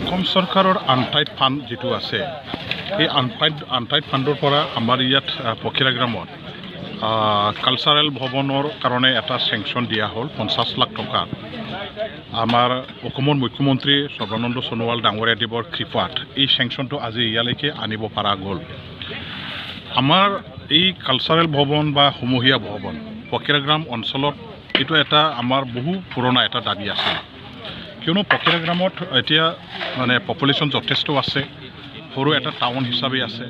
অসম চৰকাৰৰ untied fund যিটো আছে সেই আনটাইড ফাণ্ডৰ পৰা আমাৰ ইয়াত পখিৰা গ্ৰামত কালচাৰেল ভৱনৰ কাৰণে এটা চেংচন দিয়া হ'ল 50 লাখ টকা। আমাৰ অসমৰ মুখ্যমন্ত্ৰী সৰ্বানন্দ সোণোৱাল ডাঙৰীয়া দেৱৰ কৃপাত এই চেংচনটো আজি ইয়ালৈকে আনিব পৰা গ'ল। আমাৰ এই কালচাৰেল ভৱন বা সমূহীয়া ভৱন পখিৰা গ্ৰাম অঞ্চলত এইটো এটা আমাৰ বহু পুৰণা এটা দাবী আছে, কিয়নো পখিৰা গ্ৰামত এতিয়া মানে পপুলেশ্যন যথেষ্ট আছে, সৰু এটা টাউন হিচাপে আছে।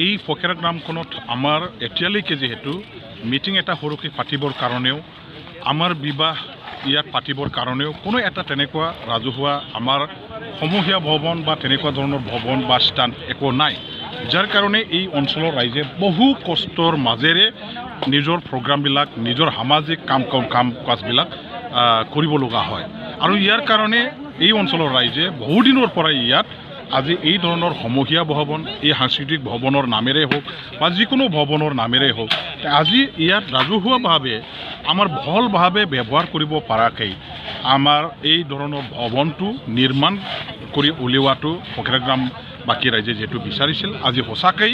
এই পখিৰা গ্ৰামখনত আমাৰ এতিয়ালৈকে যিহেতু মিটিং এটা সৰুকৈ পাতিবৰ কাৰণেও আমাৰ বিবাহ ইয়াত পাতিবৰ কাৰণেও কোনো এটা তেনেকুৱা ৰাজহুৱা আমাৰ সমূহীয়া ভৱন বা তেনেকুৱা ধৰণৰ ভৱন বা স্থান একো নাই, যাৰ কাৰণে এই অঞ্চলৰ ৰাইজে বহু কষ্টৰ মাজেৰে নিজৰ প্ৰগ্ৰামবিলাক নিজৰ সামাজিক কাম কাজবিলাক কৰিব লগা হয়। আৰু ইয়াৰ কাৰণে এই অঞ্চলৰ ৰাইজে বহুদিনৰ পৰাই ইয়াত আজি এই ধৰণৰ সমূহীয়া ভৱন এই সাংস্কৃতিক ভৱনৰ নামেৰে হওক বা যিকোনো ভৱনৰ নামেৰে হওক আজি ইয়াত ৰাজহুৱাভাৱে আমাৰ ভলভাৱে ব্যৱহাৰ কৰিব পৰাকৈ আমাৰ এই ধৰণৰ ভৱনটো নিৰ্মাণ কৰি উলিওৱাটো পখিৰা গ্ৰাম বাকী ৰাইজে যিহেতু বিচাৰিছিল, আজি সঁচাকৈ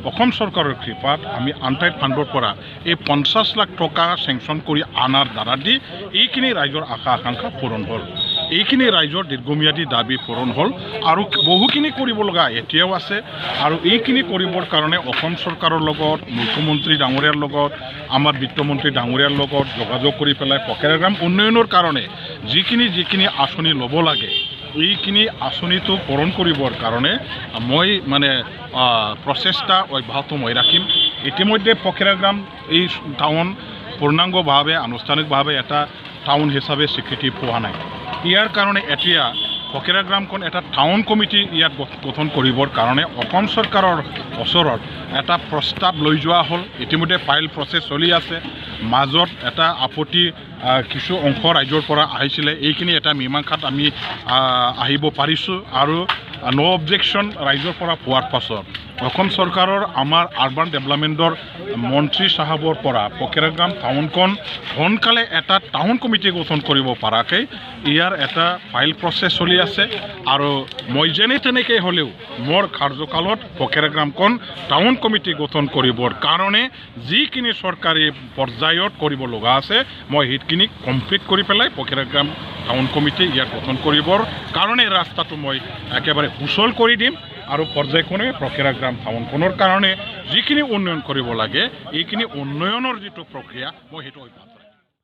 অসম চৰকাৰৰ কৃপাত আমি আনটাইড ফাণ্ডৰ পৰা এই 50 লাখ টকা চেংচন কৰি অনাৰ দ্বাৰা দি এইখিনি ৰাইজৰ আশা আকাংক্ষা পূৰণ হ'ল, এইখিনি ৰাইজৰ দীৰ্ঘম্যাদী দাবী পূৰণ হ'ল। আৰু বহুখিনি কৰিব লগা এতিয়াও আছে, আৰু এইখিনি কৰিবৰ কাৰণে অসম চৰকাৰৰ লগত মুখ্যমন্ত্ৰী ডাঙৰীয়াৰ লগত আমাৰ বিত্তমন্ত্ৰী ডাঙৰীয়াৰ লগত যোগাযোগ কৰি পেলাই পখিৰা গ্ৰাম উন্নয়নৰ কাৰণে যিখিনি আঁচনি ল'ব লাগে এইখিনি আঁচনিটো পূৰণ কৰিবৰ কাৰণে মই প্ৰচেষ্টা অব্যাহত মই ৰাখিম। ইতিমধ্যে পখিৰা গ্ৰাম এই টাউন পূৰ্ণাংগভাৱে আনুষ্ঠানিকভাৱে এটা টাউন হিচাপে স্বীকৃতি পোৱা নাই। ইয়াৰ কাৰণে এতিয়া পখিৰা গ্ৰামখন এটা টাউন কমিটি ইয়াত গঠন কৰিবৰ কাৰণে অসম চৰকাৰৰ ওচৰত এটা প্ৰস্তাৱ লৈ যোৱা হ'ল। ইতিমধ্যে ফাইল প্ৰচেছ চলি আছে। মাজত এটা আপত্তি কিছু অংশ ৰাইজৰ পৰা আহিছিলে, এইখিনি এটা মীমাংসাত আমি আহিব পাৰিছোঁ। আৰু নো অবজেকশ্যন ৰাইজৰ পৰা পোৱাৰ পাছত অসম চৰকাৰৰ আমাৰ আৰ্বান ডেভেলপমেণ্টৰ মন্ত্ৰী চাহাবৰ পৰা পখিৰা গ্ৰাম টাউনখন সোনকালে এটা টাউন কমিটি গঠন কৰিব পৰাকৈ ইয়াৰ এটা ফাইল প্ৰচেছ চলি আছে। আৰু মই যেনে তেনেকৈ হ'লেও মোৰ কাৰ্যকালত পখিৰা গ্ৰামখন টাউন কমিটি গঠন কৰিবৰ কাৰণে যিখিনি চৰকাৰী পৰ্যায়ত কৰিব লগা আছে মই সেইখিনি কমপ্লিট কৰি পেলাই পখিৰা গ্ৰাম টাউন কমিটি ইয়াত গঠন কৰিবৰ কাৰণে ৰাস্তাটো মই একেবাৰে সুচল কৰি দিম। আৰু পৰ্যায়ক্ৰমে পখিৰা গ্ৰাম টাউনখনৰ কাৰণে যিখিনি উন্নয়ন কৰিব লাগে এইখিনি উন্নয়নৰ যিটো প্ৰক্ৰিয়া মই সেইটো